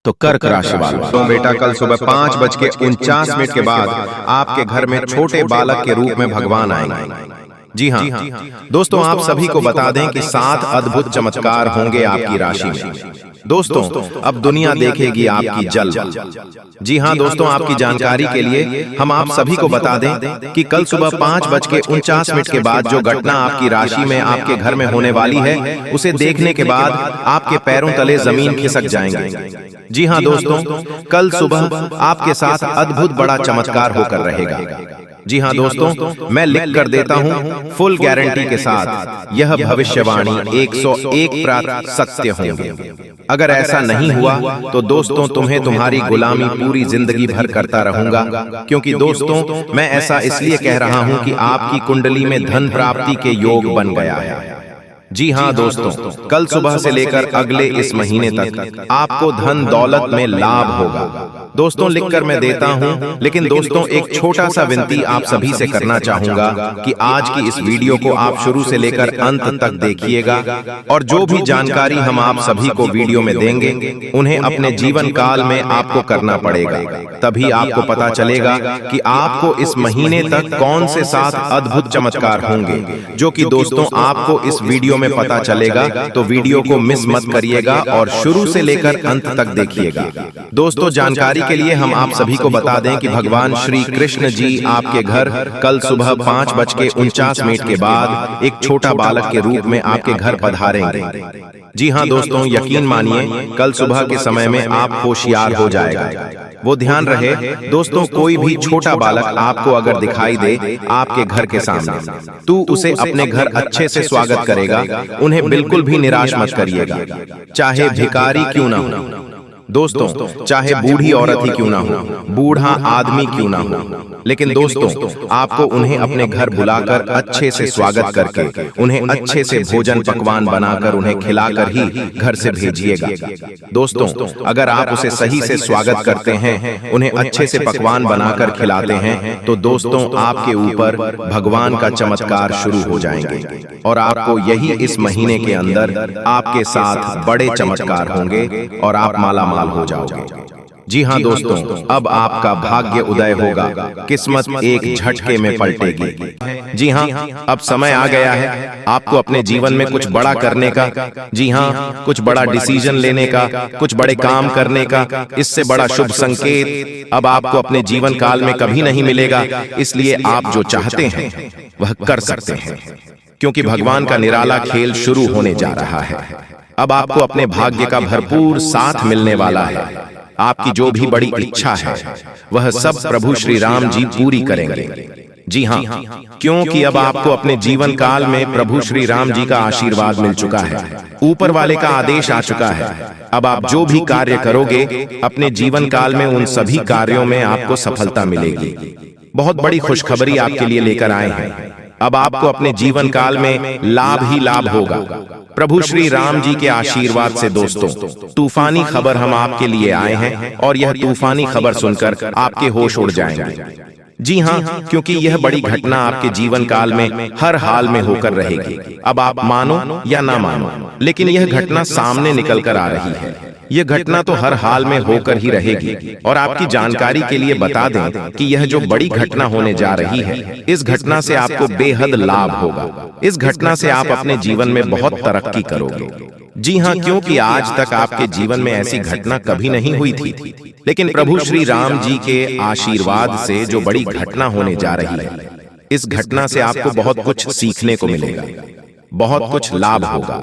तो कर्क राशि वालों, तो बेटा कल सुबह 5:49 के बाद आपके घर में छोटे बालक के रूप में भगवान आएंगे। जी हाँ दोस्तों, आप सभी को बता दें कि 7 अद्भुत चमत्कार होंगे आपकी राशि में। दोस्तों, अब दुनिया देखेगी आपकी जल्द। जी हाँ दोस्तों, आपकी जानकारी के लिए हम आप सभी को बता दें कि कल सुबह 5:49 के बाद जो घटना आपकी राशि में आपके घर में होने वाली है, उसे देखने के बाद आपके पैरों तले जमीन खिसक जाएंगे। जी हाँ दोस्तों, कल सुबह आपके साथ अद्भुत बड़ा चमत्कार होकर रहेगा। जी हाँ दोस्तों, मैं लिख कर देता हूँ फुल गारंटी के साथ, यह भविष्यवाणी 101% सत्य होंगे। अगर ऐसा नहीं हुआ तो दोस्तों तुम्हें तुम्हारी गुलामी पूरी जिंदगी भर करता रहूंगा, क्योंकि दोस्तों मैं ऐसा इसलिए कह रहा हूँ कि आपकी कुंडली में धन प्राप्ति के योग बन गया है। जी हाँ दोस्तों, कल सुबह से लेकर अगले इस महीने तक आपको धन दौलत में लाभ होगा। दोस्तों लिखकर मैं देता हूं, लेकिन दोस्तों एक छोटा सा विनती आप सभी से करना चाहूंगा कि आज की इस वीडियो को आप शुरू से लेकर अंत तक देखिएगा, और जो भी जानकारी हम आप सभी को वीडियो में देंगे उन्हें अपने जीवन काल में आपको करना पड़ेगा। तभी आपको पता चलेगा कि आपको इस महीने तक कौन से 7 अद्भुत चमत्कार होंगे, जो कि दोस्तों आपको इस वीडियो में पता चलेगा। तो वीडियो को मिस मत करिएगा और शुरू से लेकर अंत तक देखिएगा। दोस्तों जानकारी के लिए हम आप सभी को बता दें कि भगवान श्री कृष्ण जी आपके घर कल सुबह 5:49 के बाद एक छोटा बालक के रूप में आपके घर पधारेंगे। जी हाँ दोस्तों, यकीन मानिए कल सुबह के समय में आप होशियार हो जाएगा। वो ध्यान रहे दोस्तों, कोई भी छोटा बालक आपको अगर दिखाई दे आपके घर के सामने, तो उसे अपने घर अच्छे से स्वागत करेगा। उन्हें बिल्कुल भी निराश मत करिएगा, चाहे भिखारी क्यों ना हो। दोस्तों चाहे बूढ़ी औरत ही क्यों ना हो, बूढ़ा आदमी क्यों ना हो, लेकिन दोस्तों आपको उन्हें अपने घर बुलाकर अच्छे से स्वागत करके उन्हें अच्छे से भोजन पकवान बनाकर उन्हें खिलाकर ही घर से भेजिएगा। दोस्तों अगर आप उसे सही से स्वागत करते हैं, उन्हें अच्छे से पकवान बनाकर खिलाते हैं, तो दोस्तों आपके ऊपर भगवान का चमत्कार शुरू हो जाएंगे, और आपको यही इस महीने के अंदर आपके साथ बड़े चमत्कार होंगे और आप माला हो जाओगे। जी हाँ दोस्तों, अब आपका भाग्य उदय होगा, किस्मत एक झटके में पलटेगी। जी हाँ, अब समय आ गया है आपको अपने जीवन में कुछ बड़ा करने का। जी हाँ, कुछ बड़ा डिसीजन लेने का, कुछ बड़े काम करने का। इससे बड़ा शुभ संकेत अब आपको अपने जीवन काल में कभी नहीं मिलेगा। इसलिए आप जो चाहते हैं वह कर सकते हैं, क्योंकि भगवान का निराला खेल शुरू होने जा रहा है। अब आपको अपने भाग्य का भरपूर साथ मिलने वाला है। आपकी जो भी बड़ी इच्छा है वह सब प्रभु श्री राम जी पूरी करेंगे। जी हाँ, क्योंकि अब आपको अपने जीवन काल में प्रभु श्री राम जी का आशीर्वाद मिल चुका है, ऊपर वाले का आदेश आ चुका है। अब आप जो भी कार्य करोगे अपने जीवन काल में, उन सभी कार्यों में आपको सफलता मिलेगी। बहुत बड़ी खुशखबरी आपके लिए लेकर आए हैं। अब आपको अपने जीवन काल में लाभ ही लाभ होगा प्रभु श्री राम जी के आशीर्वाद से। दोस्तों तूफानी खबर हम आपके लिए आए हैं, और यह तूफानी खबर सुनकर आपके होश उड़ जाएंगे। जी हाँ, क्योंकि यह बड़ी घटना आपके जीवन काल में हर हाल में होकर रहेगी। अब आप मानो या ना मानो, लेकिन यह घटना सामने निकल कर आ रही है। यह घटना तो हर हाल में होकर ही रहेगी। और आपकी जानकारी के लिए बता दें कि यह जो बड़ी घटना होने जा रही है, इस घटना से आपको बेहद लाभ होगा। इस घटना से आप अपने जीवन में बहुत तरक्की करोगे। जी हाँ, क्योंकि आज तक आपके जीवन में ऐसी घटना कभी नहीं हुई थी, लेकिन प्रभु श्री राम जी के आशीर्वाद से जो बड़ी घटना होने जा रही है, इस घटना से आपको बहुत कुछ सीखने को मिलेगा, बहुत कुछ लाभ होगा,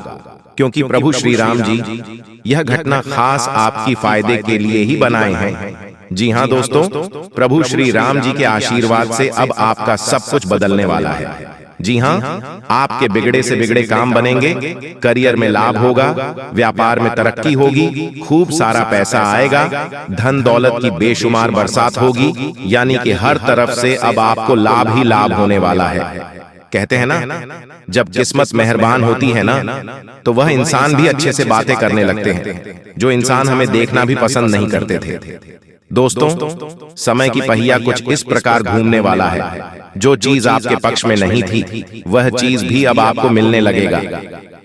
क्योंकि प्रभु श्री राम जी यह घटना खास आपकी फायदे के लिए ही बनाए हैं। जी हाँ दोस्तों, प्रभु श्री राम जी के आशीर्वाद से अब आपका सब कुछ बदलने वाला है। जी हाँ, आपके बिगड़े से बिगड़े काम बनेंगे, करियर में लाभ होगा, व्यापार में तरक्की होगी, खूब सारा पैसा आएगा, धन दौलत की बेशुमार बरसात होगी, यानी कि हर तरफ से अब आपको लाभ ही लाभ होने वाला है। कहते हैं ना, जब किस्मत मेहरबान होती है ना, तो वह इंसान भी अच्छे से बातें करने लगते हैं, जो इंसान हमें देखना भी पसंद नहीं करते थे। दोस्तों समय की पहिया कुछ इस प्रकार घूमने वाला है, जो चीज आपके पक्ष में नहीं थी वह चीज भी अब आपको मिलने लगेगा।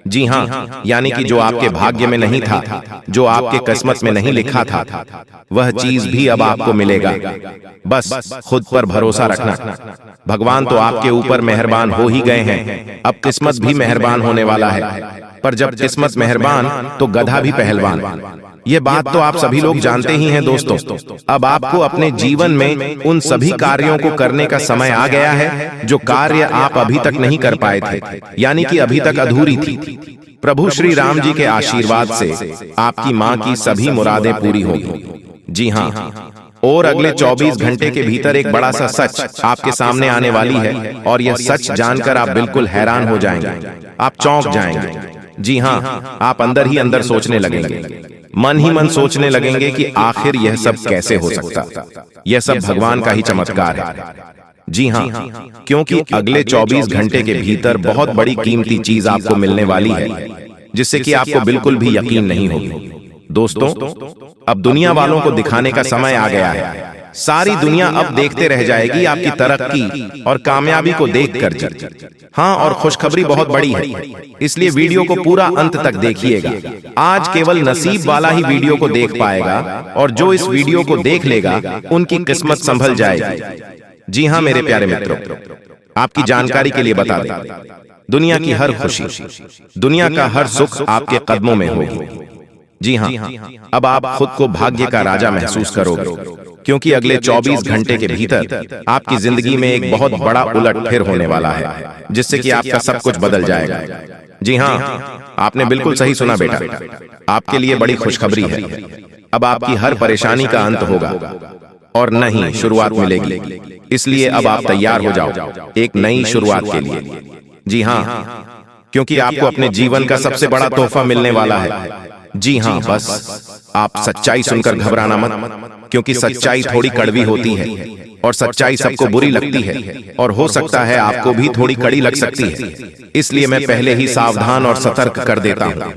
जी हाँ, यानी कि जो आपके भाग्य में नहीं था, जो आपके किस्मत में नहीं लिखा था, वह चीज भी अब आपको मिलेगा। बस खुद पर भरोसा रखना। भगवान तो आपके ऊपर मेहरबान हो ही गए हैं, अब किस्मत भी मेहरबान होने वाला है। पर जब किस्मत मेहरबान तो गधा भी पहलवान। ये बात तो आप सभी लोग जानते ही हैं दोस्तों। अब आपको अपने जीवन में उन सभी कार्यों को करने का समय आ गया है जो कार्य आप अभी तक नहीं कर पाए थे, यानी कि अभी तक अधूरी थी। प्रभु श्री राम जी के आशीर्वाद से आपकी माँ की सभी मुरादें पूरी होगी। जी हाँ, और अगले 24 घंटे के भीतर एक बड़ा सा सच आपके सामने आने वाली है, और यह सच जानकर आप बिल्कुल हैरान हो जाएंगे, आप चौंक जाएंगे। जी हाँ, आप अंदर ही अंदर सोचने लगेंगे, मन ही मन सोचने लगेंगे कि आखिर यह सब कैसे हो सकता। यह सब भगवान का ही चमत्कार है। जी हाँ, क्योंकि अगले 24 घंटे के भीतर बहुत बड़ी कीमती चीज आपको मिलने वाली है, जिससे कि आपको बिल्कुल भी यकीन नहीं होगी। दोस्तों, अब दुनिया वालों को दिखाने का समय आ गया है। सारी दुनिया अब देखते रह जाएगी आपकी तरक्की और कामयाबी को देखकर जी। हाँ, और खुशखबरी बहुत बड़ी है, इसलिए वीडियो को पूरा अंत तक देखिएगा। आज केवल नसीब वाला ही वीडियो को देख पाएगा, और जो इस वीडियो को देख लेगा उनकी किस्मत संभल जाएगी। जी हाँ मेरे प्यारे मित्रों, आपकी जानकारी के लिए बता दें, दुनिया की हर खुशी, दुनिया का हर सुख आपके कदमों में होगी। जी हाँ, अब आप खुद को भाग्य का राजा महसूस करोगे, क्योंकि अगले 24 घंटे के भीतर आपकी जिंदगी में एक बहुत बड़ा उलटफेर होने वाला है, जिससे कि आपका सब कुछ बदल जाएगा। जी हाँ, आपने बिल्कुल सही सुना बेटा, आपके लिए बड़ी खुशखबरी है। अब आपकी हर परेशानी का अंत होगा और नई शुरुआत मिलेगी। इसलिए अब आप तैयार हो जाओ एक नई शुरुआत के लिए। जी हाँ, क्योंकि आपको अपने जीवन का सबसे बड़ा तोहफा मिलने वाला है। जी हाँ, बस आप सच्चाई सुनकर घबराना मत, क्योंकि सच्चाई थोड़ी कड़वी होती है, और सच्चाई सबको बुरी लगती है, और हो सकता है आपको भी थोड़ी कड़ी लग सकती है। इसलिए मैं पहले ही सावधान और सतर्क कर देता हूँ।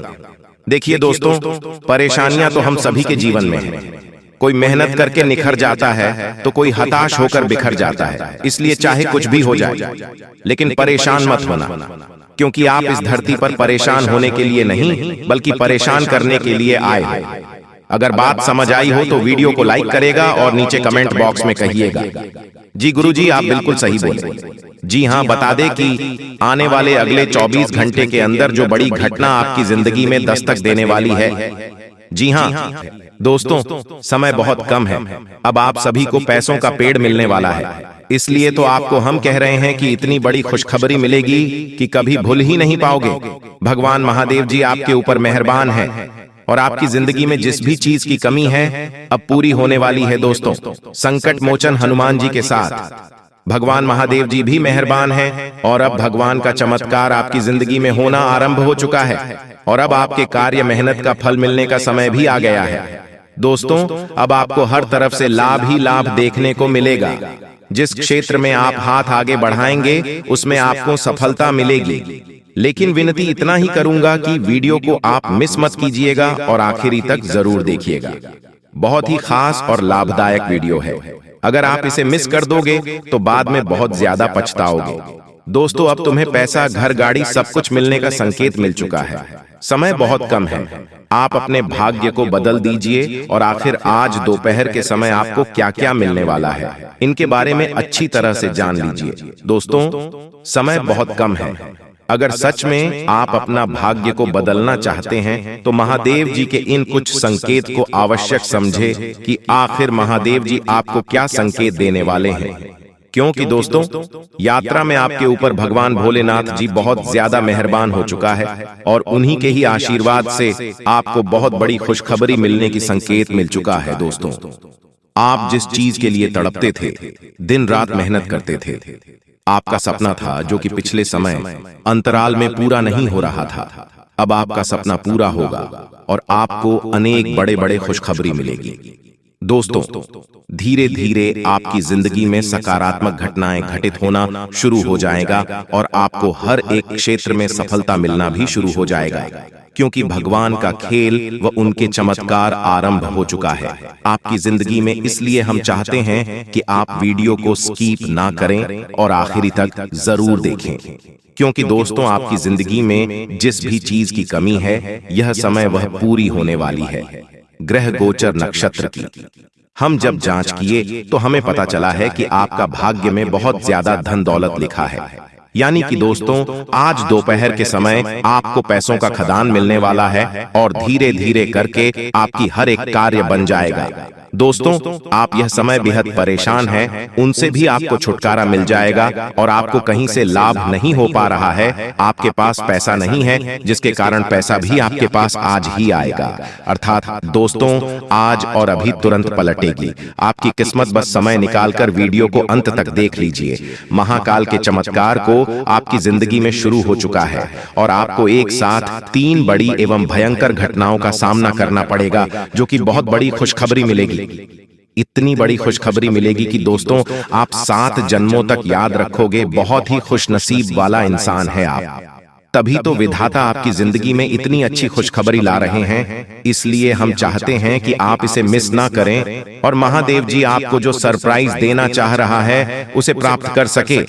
देखिए दोस्तों, परेशानियां तो हम सभी के जीवन में हैं। कोई मेहनत करके निखर जाता है तो कोई हताश होकर बिखर जाता है। इसलिए चाहे कुछ भी हो जाए, लेकिन परेशान मत होना, क्योंकि आप इस धरती पर परेशान होने के लिए नहीं, बल्कि परेशान करने के लिए आए हैं। अगर बात समझ आई हो तो वीडियो को लाइक करेगा और नीचे कमेंट बॉक्स में कहिएगा, जी गुरुजी आप बिल्कुल सही बोले। जी हाँ, बता दें कि आने वाले अगले 24 घंटे के अंदर जो बड़ी घटना आपकी जिंदगी में दस्तक देने वाली है। जी हाँ दोस्तों, समय बहुत कम है। अब आप सभी को पैसों का पेड़ मिलने वाला है, इसलिए तो आपको हम कह रहे हैं कि इतनी बड़ी खुशखबरी मिलेगी कि कभी भूल ही नहीं पाओगे। भगवान महादेव जी आपके ऊपर मेहरबान हैं, और आपकी जिंदगी में जिस भी चीज की कमी है अब पूरी होने वाली है। दोस्तों, संकट मोचन हनुमान जी के साथ भगवान महादेव जी भी मेहरबान हैं, और अब भगवान का चमत्कार आपकी जिंदगी में होना आरंभ हो चुका है, और अब आपके कार्य मेहनत का फल मिलने का समय भी आ गया है। दोस्तों, अब आपको हर तरफ से लाभ ही लाभ देखने को मिलेगा। जिस क्षेत्र में आप हाथ आगे बढ़ाएंगे उसमें आपको सफलता मिलेगी। लेकिन विनती इतना ही करूंगा कि वीडियो को आप मिस मत कीजिएगा और आखिरी तक जरूर देखिएगा। बहुत ही खास और लाभदायक वीडियो है। अगर आप इसे मिस कर दोगे तो बाद में बहुत ज्यादा पछताओगे। दोस्तों, अब तुम्हें पैसा, घर, गाड़ी सब कुछ मिलने का संकेत मिल चुका है। समय बहुत कम है, आप अपने भाग्य को बदल दीजिए। और आखिर आज दोपहर के समय आपको क्या क्या मिलने वाला है, इनके बारे में अच्छी तरह से जान लीजिए। दोस्तों, समय बहुत कम है। अगर सच में आप अपना भाग्य को बदलना चाहते हैं तो महादेव जी के इन कुछ संकेत को आवश्यक समझे कि आखिर महादेव जी आपको क्या संकेत देने वाले हैं। क्योंकि दोस्तों, यात्रा में आपके ऊपर भगवान भोलेनाथ जी बहुत ज्यादा मेहरबान हो चुका है, और उन्हीं के ही आशीर्वाद से आपको बहुत बड़ी खुशखबरी मिलने की संकेत मिल चुका है। दोस्तों, आप जिस चीज के लिए तड़पते थे, दिन रात मेहनत करते थे, आपका सपना था जो कि पिछले समय अंतराल में पूरा नहीं हो रहा था, अब आपका सपना पूरा होगा और आपको अनेक बड़े बड़े खुशखबरी मिलेगी। दोस्तों, धीरे धीरे आपकी जिंदगी में सकारात्मक घटनाएं घटित होना शुरू हो जाएगा और आपको हर एक क्षेत्र में सफलता मिलना भी शुरू हो जाएगा, क्योंकि भगवान का खेल व उनके चमत्कार आरंभ हो चुका है आपकी जिंदगी में। इसलिए हम चाहते हैं कि आप वीडियो को स्किप ना करें और आखिरी तक जरूर देखें, क्योंकि दोस्तों आपकी जिंदगी में जिस भी चीज की कमी है, यह समय वह पूरी होने वाली है। ग्रह गोचर नक्षत्र की हम जब जांच किए तो हमें पता चला है कि आपका भाग्य में बहुत ज्यादा धन दौलत लिखा है। यानी कि दोस्तों, आज दोपहर के समय आपको पैसों का खदान मिलने वाला है और धीरे धीरे करके आपकी हर एक कार्य बन जाएगा। दोस्तों, आप यह समय बेहद परेशान हैं, उनसे भी आपको छुटकारा मिल जाएगा और आपको कहीं से लाभ नहीं हो पा रहा है, आपके पास पैसा नहीं है, जिसके कारण पैसा भी आपके पास आज ही आएगा। अर्थात दोस्तों, आज और अभी तुरंत पलटेगी आपकी किस्मत। बस समय निकालकर वीडियो को अंत तक देख लीजिए। महाकाल के चमत्कार को आपकी जिंदगी में शुरू हो चुका है और आपको एक साथ 3 बड़ी एवं भयंकर घटनाओं का सामना करना पड़ेगा, जो कि बहुत बड़ी खुशखबरी मिलेगी। इतनी बड़ी खुशखबरी मिलेगी कि दोस्तों, आप 7 जन्मों तक याद रखोगे। बहुत ही खुशनसीब वाला इंसान है आप। तभी तो विधाता आपकी जिंदगी में इतनी अच्छी खुशखबरी ला रहे हैं। इसलिए हम चाहते हैं कि आप इसे मिस ना करें और महादेव जी आपको जो सरप्राइज देना चाह रहा है उसे प्राप्त कर सके।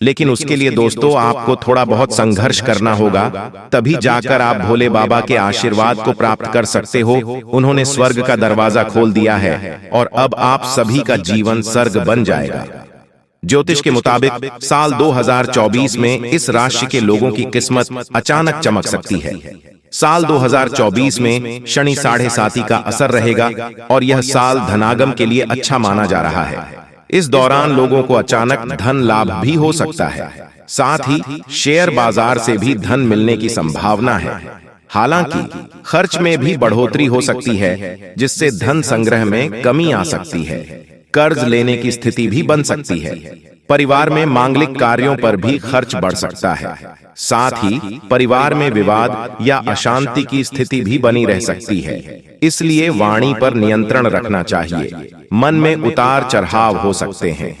लेकिन उसके लिए दोस्तों, आपको थोड़ा बहुत संघर्ष करना होगा, तभी जाकर आप भोले बाबा के आशीर्वाद को प्राप्त कर सकते हो। उन्होंने स्वर्ग का दरवाजा खोल दिया है और अब आप सभी का जीवन स्वर्ग बन जाएगा। ज्योतिष के मुताबिक साल 2024 में इस राशि के लोगों की किस्मत अचानक चमक सकती है। साल 2024 में शनि 7.5 का असर रहेगा और यह साल धनागम के लिए अच्छा माना जा रहा है। इस दौरान लोगों को अचानक धन लाभ भी हो सकता है। साथ ही शेयर बाजार से भी धन मिलने की संभावना है। हालांकि खर्च में भी बढ़ोतरी हो सकती है, जिससे धन संग्रह में कमी आ सकती है। कर्ज लेने की स्थिति भी बन सकती है। परिवार में मांगलिक कार्यों पर भी खर्च बढ़ सकता है। साथ ही परिवार में विवाद या अशांति की स्थिति भी बनी रह सकती है। इसलिए वाणी पर नियंत्रण रखना चाहिए। मन में उतार चढ़ाव हो सकते हैं।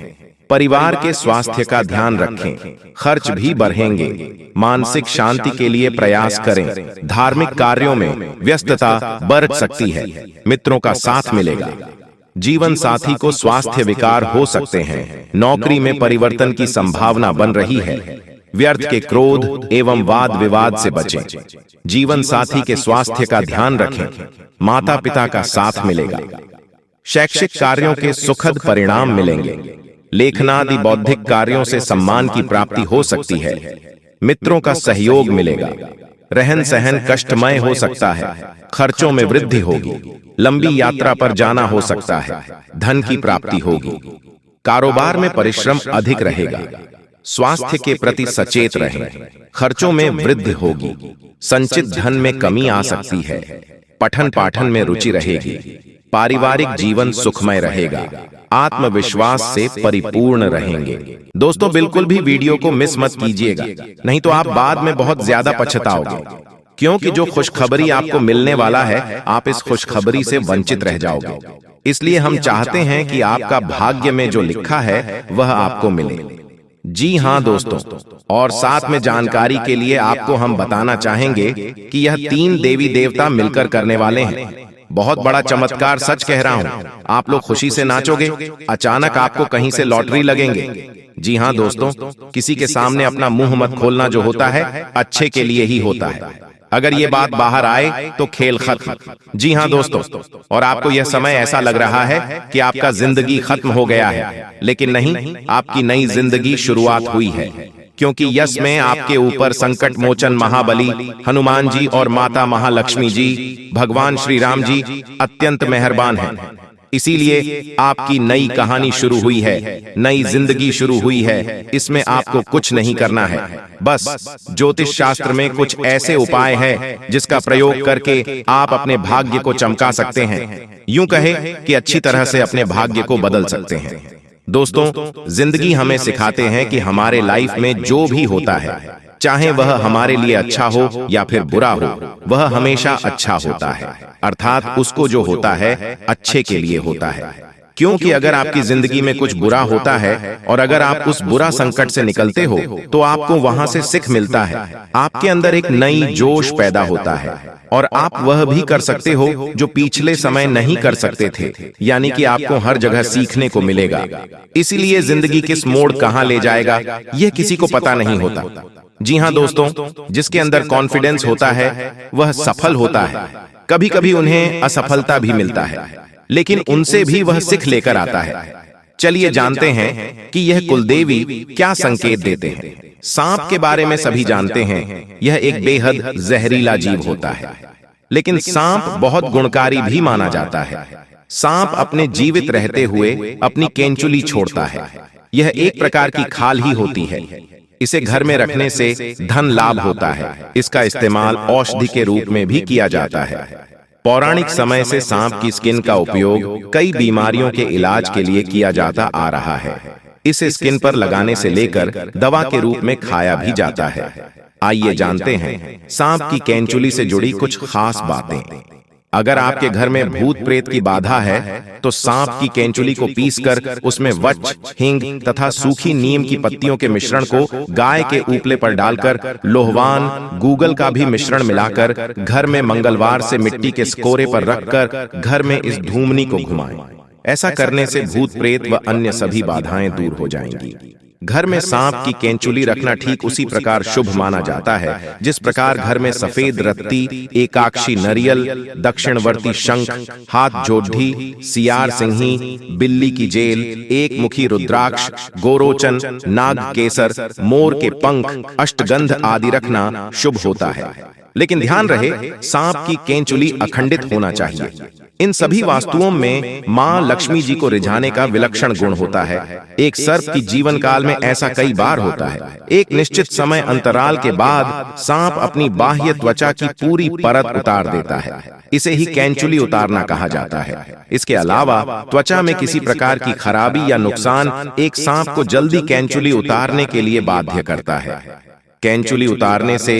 परिवार के स्वास्थ्य का ध्यान रखें। खर्च भी बढ़ेंगे। मानसिक शांति के लिए प्रयास करें। धार्मिक कार्यों में व्यस्तता बढ़ सकती है। मित्रों का साथ मिलेगा। जीवन साथी को स्वास्थ्य विकार हो सकते हैं। नौकरी में परिवर्तन की संभावना बन रही है। व्यर्थ के क्रोध एवं वाद विवाद से बचें। जीवन साथी के स्वास्थ्य का ध्यान रखें। माता पिता का साथ मिलेगा। शैक्षिक कार्यों के सुखद परिणाम मिलेंगे। लेखनादि बौद्धिक कार्यों से सम्मान की प्राप्ति हो सकती है। मित्रों का सहयोग मिलेगा। रहन सहन कष्टमय हो सकता है। खर्चों में वृद्धि होगी। लंबी यात्रा पर जाना हो सकता है। धन की प्राप्ति होगी। कारोबार में परिश्रम अधिक रहेगा। स्वास्थ्य के प्रति सचेत रहें। खर्चों में वृद्धि होगी। संचित धन में कमी आ सकती है। पठन पाठन में रुचि रहेगी। पारिवारिक जीवन सुखमय रहेगा। आत्मविश्वास से परिपूर्ण रहेंगे। दोस्तों, बिल्कुल भी वीडियो को मिस मत कीजिएगा, नहीं तो आप बाद में बहुत ज्यादा पछताओगे, क्योंकि जो खुशखबरी आपको मिलने वाला है, आप इस खुशखबरी से वंचित रह जाओगे। इसलिए हम चाहते हैं कि आपका भाग्य में जो लिखा है वह आपको मिले। जी हाँ दोस्तों, और साथ में जानकारी के लिए आपको हम बताना चाहेंगे कि यह 3 देवी देवता मिलकर करने वाले हैं। बहुत बड़ा चमत्कार, सच कह रहा हूं। आप लोग खुशी से नाचोगे। अचानक आपको कहीं से लॉटरी लगेंगे। जी हाँ दोस्तों, किसी के सामने अपना मुंह मत खोलना। जो होता है अच्छे के लिए ही होता है। अगर ये बात बाहर आए तो खेल खत्म। जी हाँ दोस्तों, और आपको यह समय ऐसा लग रहा है कि आपका जिंदगी खत्म हो गया है, लेकिन नहीं, आपकी नई जिंदगी शुरुआत हुई है, क्योंकि यश में आपके ऊपर संकट मोचन महाबली हनुमान जी और माता महालक्ष्मी जी, भगवान श्री राम जी अत्यंत मेहरबान हैं। इसीलिए आपकी नई कहानी शुरू हुई है, नई जिंदगी शुरू हुई है। इसमें आपको कुछ नहीं करना है। बस ज्योतिष शास्त्र में कुछ ऐसे उपाय हैं जिसका प्रयोग करके आप अपने भाग्य को चमका सकते हैं। यूं कहे कि अच्छी तरह से अपने भाग्य को बदल सकते हैं। दोस्तों, जिंदगी हमें सिखाते हैं कि हमारे लाइफ में जो भी होता है, चाहे वह हमारे लिए अच्छा हो या फिर बुरा हो, वह हमेशा अच्छा होता है। अर्थात उसको जो होता है अच्छे के लिए होता है। क्योंकि अगर आपकी जिंदगी में कुछ बुरा होता है और अगर आप उस बुरा संकट से निकलते हो तो आपको वहां से सीख मिलता है, आपके अंदर एक नई जोश पैदा होता है और आप वह भी कर सकते हो जो पिछले समय नहीं कर सकते थे। यानी कि आपको हर जगह सीखने को मिलेगा। इसीलिए जिंदगी किस मोड़ कहां ले जाएगा यह किसी को पता नहीं होता। जी हाँ दोस्तों, जिसके अंदर कॉन्फिडेंस होता है वह सफल होता है। कभी कभी उन्हें असफलता भी मिलता है, लेकिन उनसे भी वह सीख लेकर आता है। चलिए जानते हैं कि यह कुलदेवी क्या संकेत देते हैं। सांप के बारे में सभी जानते हैं, यह एक बेहद जहरीला जीव होता है, लेकिन सांप बहुत गुणकारी भी माना जाता है। सांप अपने जीवित रहते हुए अपनी केंचुली छोड़ता है। यह एक प्रकार की खाल ही होती है। इसे घर में रखने से धन लाभ होता है। इसका इस्तेमाल औषधि के रूप में भी किया जाता है। पौराणिक समय से सांप की स्किन का उपयोग कई बीमारियों के इलाज के लिए किया जाता आ रहा है। इसे स्किन पर लगाने से लेकर दवा के रूप में खाया भी जाता है। आइए जानते हैं सांप की केंचुली से जुड़ी कुछ खास बातें। अगर आपके घर में भूत प्रेत की बाधा है तो सांप की केंचुली को पीसकर उसमें वच, हींग तथा सूखी नीम की पत्तियों के मिश्रण को गाय के उपले पर डालकर लोहवान, गूगल का भी मिश्रण मिलाकर घर में मंगलवार से मिट्टी के स्कोरे पर रखकर घर में इस धूमनी को घुमाएं। ऐसा करने से भूत प्रेत व अन्य सभी बाधाएं दूर हो जाएंगी। घर में सांप की केंचुली रखना ठीक उसी प्रकार शुभ माना जाता है जिस प्रकार घर में सफेद रत्ती, एकाक्षी नरियल, दक्षिणवर्ती शंख, हाथ जोड़ी, सियार सिंही, बिल्ली की जेल, एक मुखी रुद्राक्ष, गोरोचन, नाग केसर, मोर के पंख, अष्टगंध आदि रखना शुभ होता है। लेकिन ध्यान रहे, सांप की केंचुली अखंडित होना चाहिए। इन सभी वास्तुओं में मां लक्ष्मी जी को रिझाने का विलक्षण गुण होता है। एक सर्प की जीवन काल में ऐसा कई बार होता है। एक निश्चित समय अंतराल के बाद सांप अपनी बाह्य त्वचा की पूरी परत उतार देता है। इसे ही केंचुली उतारना कहा जाता है। इसके अलावा त्वचा में किसी प्रकार की खराबी या नुकसान एक सांप को जल्दी केंचुली उतारने के लिए बाध्य करता है। केंचुली उतारने से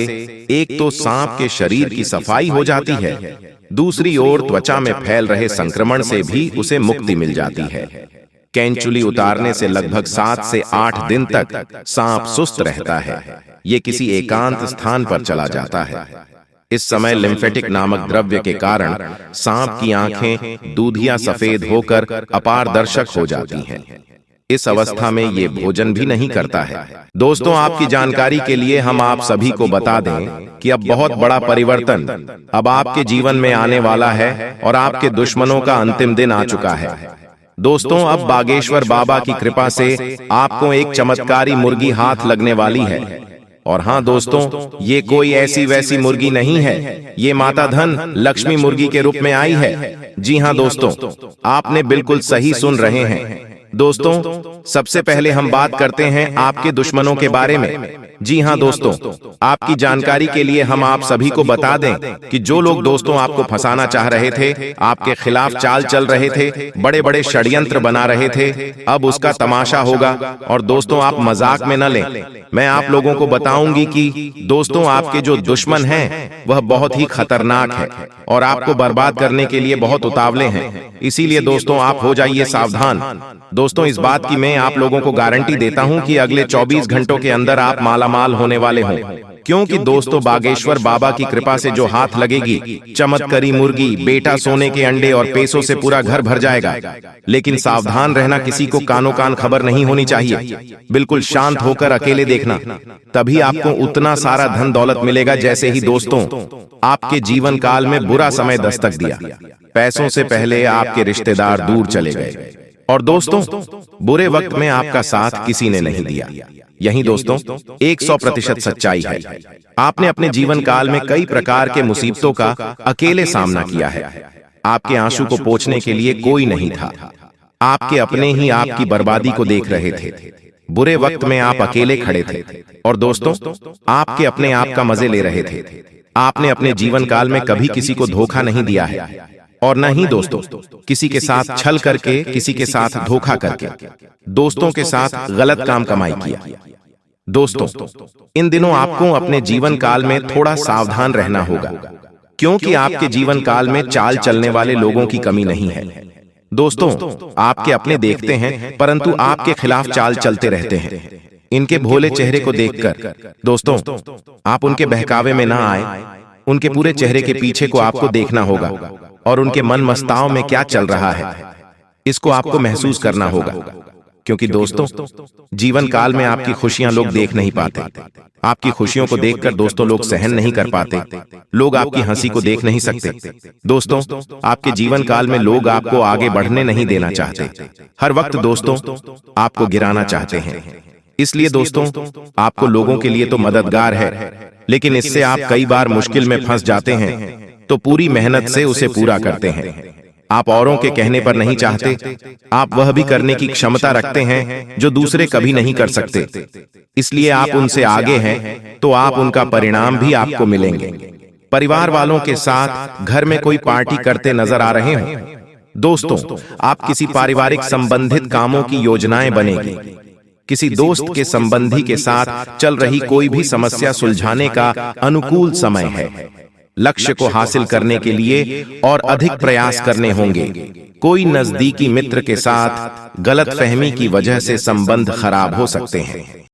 एक तो सांप के शरीर की सफाई हो जाती है, दूसरी ओर त्वचा में फैल रहे संक्रमण से भी उसे मुक्ति मिल जाती है। केंचुली उतारने से लगभग 7 से 8 दिन तक सांप सुस्त रहता है। ये किसी एकांत स्थान पर चला जाता है। इस समय लिम्फेटिक नामक द्रव्य के कारण सांप की आंखें दूधिया सफेद होकर अपारदर्शक हो जाती हैं। इस अवस्था में ये भोजन भी नहीं करता है। दोस्तों, आपकी जानकारी के लिए हम आप सभी को बता दें कि अब बहुत बड़ा परिवर्तन अब आपके जीवन में आने वाला है और आपके दुश्मनों का अंतिम दिन आ चुका है। दोस्तों, अब बागेश्वर बाबा की कृपा से आपको एक चमत्कारी मुर्गी हाथ लगने वाली है। और हाँ दोस्तों, ये कोई ऐसी वैसी मुर्गी नहीं है, ये माता धन लक्ष्मी मुर्गी के रूप में आई है। जी हाँ दोस्तों, आपने बिल्कुल सही सुन रहे हैं। दोस्तों, सबसे पहले हम बात करते हैं आपके दुश्मनों के बारे में। जी हाँ दोस्तों, आपकी जानकारी के लिए हम आप सभी को बता दें कि जो लोग दोस्तों आपको फंसाना चाह रहे थे, आपके खिलाफ चाल चल रहे थे, बड़े बड़े षड्यंत्र बना रहे थे, अब उसका तमाशा होगा। और दोस्तों, आप मजाक में न लें। मैं आप लोगों को बताऊंगी कि दोस्तों आपके जो दुश्मन हैं वह बहुत ही खतरनाक है और आपको बर्बाद करने के लिए बहुत उतावले हैं। इसीलिए दोस्तों आप हो जाइए सावधान। दोस्तों, इस बात की मैं आप लोगों को गारंटी देता हूं कि अगले 24 घंटों के अंदर आप मालामाल होने वाले हों। क्योंकि दोस्तों बागेश्वर बाबा की कृपा से जो हाथ लगेगी, चमत्कारी मुर्गी, बेटा सोने के अंडे और पैसों से पूरा घर भर जाएगा। लेकिन सावधान रहना, किसी को कानो कान खबर नहीं होनी चाहिए। बिल्कुल शांत होकर अकेले देखना, तभी आपको उतना सारा धन दौलत मिलेगा। जैसे ही दोस्तों आपके जीवन काल में बुरा समय दस्तक दिया, पैसों से पहले आपके रिश्तेदार दूर चले गए और दोस्तों बुरे वक्त में आपका साथ किसी ने नहीं दिया। यही दोस्तों 100% सच्चाई है। आपने अपने जीवन काल में कई प्रकार के मुसीबतों का अकेले सामना किया है। आपके आंसू को पोंछने के लिए कोई नहीं था। आपके अपने ही आपकी बर्बादी को देख रहे थे। बुरे वक्त में आप अकेले खड़े थे और दोस्तों आपके अपने आप का मजे ले रहे थे। आपने अपने जीवन काल में कभी किसी को धोखा नहीं दिया है और न ही दोस्तों किसी के साथ छल करके, किसी के साथ धोखा करके दोस्तों के साथ गलत काम कमाई किया। दोस्तों, इन दिनों आपको अपने जीवन काल में थोड़ा सावधान रहना होगा, क्योंकि आपके जीवन काल में चाल चलने वाले लोगों की कमी नहीं है। दोस्तों, आपके अपने देखते हैं, परंतु आपके खिलाफ चाल चलते रहते हैं। इनके भोले चेहरे को देखकर दोस्तों, आप उनके बहकावे में ना आए। उनके पूरे चेहरे के पीछे को आपको देखना होगा और उनके मन मस्ताव में क्या चल रहा है, इसको आपको महसूस करना होगा। क्योंकि दोस्तों, जीवन काल में आपकी खुशियां लोग देख नहीं पाते। आपकी खुशियों को देखकर दोस्तों लोग सहन नहीं कर पाते। लोग आपकी हंसी को देख नहीं सकते। दोस्तों, आपके जीवन काल में लोग आपको आगे बढ़ने नहीं देना चाहते। हर वक्त दोस्तों आपको गिराना चाहते हैं। इसलिए दोस्तों, आपको लोगों के लिए तो मददगार है, लेकिन इससे आप कई बार मुश्किल में फंस जाते हैं, तो पूरी मेहनत से उसे पूरा करते हैं। आप औरों के कहने पर नहीं चाहते, आप वह भी करने की क्षमता रखते हैं जो दूसरे कभी नहीं कर सकते। इसलिए आप उनसे आगे हैं, तो आप उनका परिणाम भी आपको मिलेंगे। परिवार वालों के साथ घर में कोई पार्टी करते नजर आ रहे हो दोस्तों, आप किसी पारिवारिक संबंधित कामों की योजनाएं बनेगी। किसी दोस्त के संबंधी के साथ चल रही कोई भी समस्या सुलझाने का अनुकूल समय है। लक्ष्य को हासिल करने के लिए और अधिक प्रयास करने होंगे। कोई नजदीकी मित्र के साथ गलतफहमी की वजह से संबंध खराब हो सकते हैं।